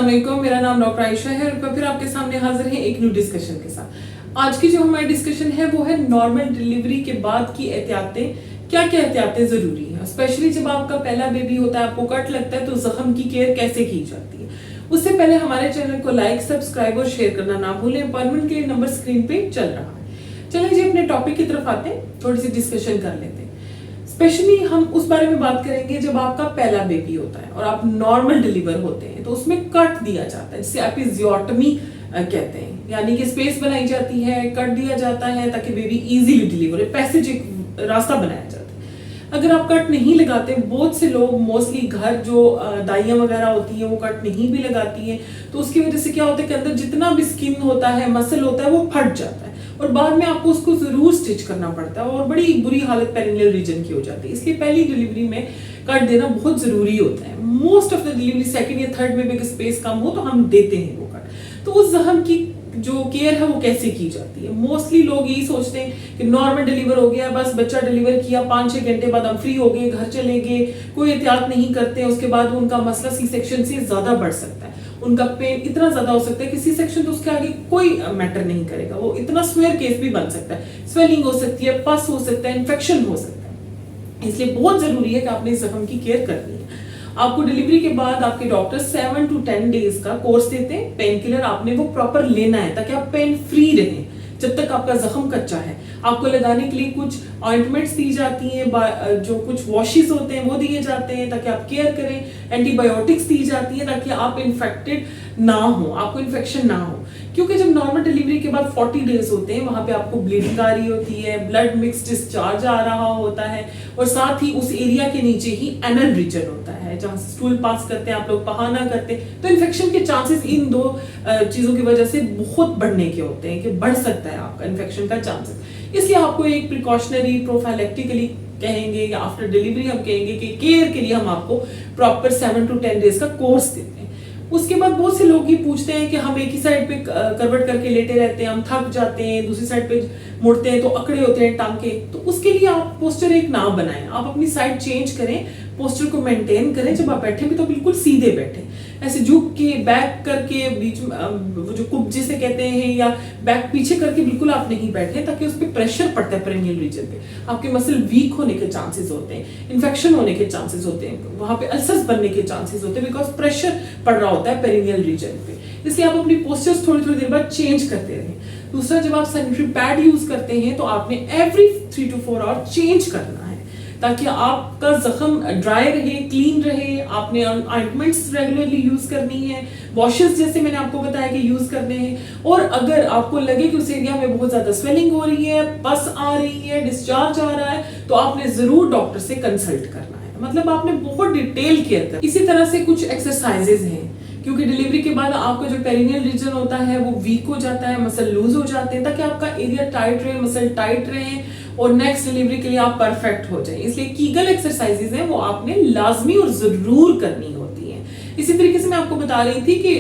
अस्सलाम वालेकुम, मेरा नाम डॉक्टर आयशा है और फिर आपके सामने हाजिर है एक न्यू डिस्कशन के साथ। आज की जो हमारी डिस्कशन है वो है नॉर्मल डिलीवरी के बाद की एहतियातें, क्या क्या एहतियातें जरूरी हैं। स्पेशली जब आपका पहला बेबी होता है, आपको कट लगता है, तो जख्म की केयर कैसे की जाती है। उससे पहले हमारे चैनल को लाइक, सब्सक्राइब और शेयर करना ना भूलें। अपॉइंटमेंट के लिए नंबर स्क्रीन पे चल रहा है। चलिए जी अपने टॉपिक की तरफ आते हैं, थोड़ी सी डिस्कशन कर लेते हैं। स्पेशली हम उस बारे में बात करेंगे जब आपका पहला बेबी होता है और आप नॉर्मल डिलीवर होते हैं, तो उसमें कट दिया जाता है, जिसे एपिजियोटमी कहते हैं, यानी कि स्पेस बनाई जाती है, कट दिया जाता है ताकि बेबी इजीली डिलीवर हो, पैसेज एक रास्ता बनाया जाता है। अगर आप कट नहीं लगाते, बहुत से लोग मोस्टली घर जो दाइयां वगैरह होती है वो कट नहीं भी लगाती है, तो उसकी वजह से क्या होता है कि अंदर जितना भी स्किन होता है, मसल होता है, वो फट जाता है और बाद में आपको उसको जरूर स्टिच करना पड़ता है और बड़ी बुरी हालत पेरिनियल रीजन की हो जाती है। इसलिए पहली डिलीवरी में कट देना बहुत जरूरी होता है। Most of the delivery second या थर्ड में भी स्पेस कम हो तो हम देते हैं वो कट। तो उस जख्म की जो केयर है वो कैसे की जाती है। मोस्टली लोग यही सोचते हैं कि नॉर्मल डिलीवर हो गया, बस बच्चा डिलीवर किया, 5-6 घंटे बाद हम फ्री हो गए, घर चले गए, कोई एहतियात नहीं करते, उसके बाद उनका मसला सी सेक्शन से ज्यादा बढ़ सकता है, उनका पेन इतना ज्यादा हो सकता है कि सी सेक्शन तो उसके आगे कोई मैटर नहीं करेगा, वो इतना स्वेयर केस भी बन सकता है, स्वेलिंग हो सकती है, पस हो सकता है, इन्फेक्शन हो सकता है। इसलिए बहुत जरूरी है कि आपने इस जख्म की केयर करनी है। आपको डिलीवरी के बाद आपके डॉक्टर 7 to 10 डेज का कोर्स देते हैं। पेन किलर आपने वो प्रॉपर लेना है ताकि आप पेन फ्री रहें जब तक आपका जख्म कच्चा है। आपको लगाने के लिए कुछ ऑइंटमेंट्स दी जाती हैं, जो कुछ वॉशेस होते हैं वो दिए जाते हैं ताकि आप केयर करें। एंटीबायोटिक्स दी जाती है ताकि आप इन्फेक्टेड ना हो, आपको इन्फेक्शन ना हो, क्योंकि जब नॉर्मल डिलीवरी के बाद 40 डेज होते हैं, वहां पे आपको ब्लीडिंग आ रही होती है, ब्लड मिक्स डिस्चार्ज आ रहा होता है और साथ ही उस एरिया के नीचे ही एनल रीजन होता है जहां से स्टूल पास करते हैं आप लोग, पहाना करते हैं, तो इन्फेक्शन के चांसेस इन दो चीजों की वजह से बहुत बढ़ने के होते हैं कि बढ़ सकता है आपका इन्फेक्शन का चांसेस। इसलिए आपको एक प्रिकॉशनरी प्रोफाइलेक्टिकली कहेंगे या आफ्टर डिलीवरी हम कहेंगे कि केयर के लिए हम आपको प्रॉपर 7 to 10 डेज का कोर्स देते हैं। उसके बाद बहुत से लोग ये पूछते हैं कि हम एक ही साइड पे करवट करके लेटे रहते हैं, हम थक जाते हैं, दूसरी साइड पे मुड़ते हैं तो अकड़े होते हैं टांके, तो उसके लिए आप पोस्टर एक ना बनाएं, आप अपनी साइड चेंज करें, पोस्टर को मेंटेन करें। जब आप बैठे भी तो बिल्कुल सीधे बैठे, ऐसे झुक के बैक करके बीच में वो जो कुब्जे जिसे कहते हैं या बैक पीछे करके बिल्कुल आप नहीं बैठे, ताकि उस पर प्रेशर पड़ता है पेरिनियल रीजन पे, आपके मसल वीक होने के चांसेस होते हैं, इन्फेक्शन होने के चांसेस होते हैं, वहां पे अल्सर्स बनने के चांसेस होते हैं, बिकॉज प्रेशर पड़ रहा होता है पेरिनियल रीजन पे। इसलिए आप अपनी पोस्टर्स थोड़ी थोड़ी देर बाद चेंज करते रहें। दूसरा, जब आप सैनिटरी पैड यूज करते हैं तो आपने एवरी 3 to 4 आवर चेंज करना है ताकि आपका जख्म ड्राई रहे, क्लीन रहे। आपने ऑइंटमेंट्स रेगुलरली यूज करनी है, वॉशेस जैसे मैंने आपको बताया कि यूज करने हैं। और अगर आपको लगे कि उस एरिया में बहुत ज्यादा स्वेलिंग हो रही है, पस आ रही है, डिस्चार्ज आ रहा है, तो आपने जरूर डॉक्टर से कंसल्ट करना है, मतलब आपने बहुत डिटेल केयर करना। इसी तरह से कुछ एक्सरसाइजेज हैं, क्योंकि डिलीवरी के बाद आपका जो पेरिनियल रीजन होता है वो वीक हो जाता है, मसल लूज हो जाते हैं, ताकि आपका एरिया टाइट रहे, मसल टाइट रहे और नेक्स्ट डिलीवरी के लिए आप परफेक्ट हो जाए। इसलिए कीगल एक्सरसाइजेज हैं वो आपने लाजमी और जरूर करनी होती हैं। इसी तरीके से मैं आपको बता रही थी कि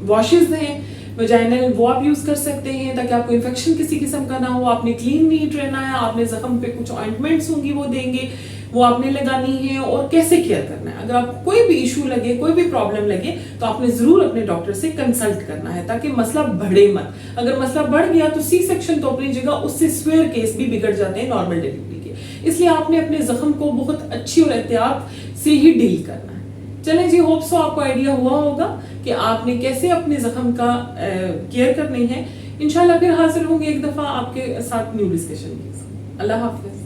वॉशेस हैं वजाइनल, वो आप यूज कर सकते हैं ताकि आपको इन्फेक्शन किसी किस्म का ना हो। आपने क्लीन नीट रहना है, आपने जख्म पे कुछ ऑइंटमेंट्स होंगी वो देंगे, वो आपने लगानी है। और कैसे केयर करना है, अगर आपको कोई भी इशू लगे, कोई भी प्रॉब्लम लगे, तो आपने जरूर अपने डॉक्टर से कंसल्ट करना है ताकि मसला बढ़े मत। अगर मसला बढ़ गया तो सी सेक्शन तो अपनी जगह, उससे स्वेयर केस भी बिगड़ जाते हैं नॉर्मल डिलीवरी के। इसलिए आपने अपने जख्म को बहुत अच्छी और एहतियात से ही डील करना है। चलें जी, होप सो आपको आइडिया हुआ होगा कि आपने कैसे अपने जख्म का केयर करनी है। इंशाल्लाह फिर हाजिर होंगे एक दफा आपके साथ न्यू डिस्कशन के साथ। अल्लाह हाफिज।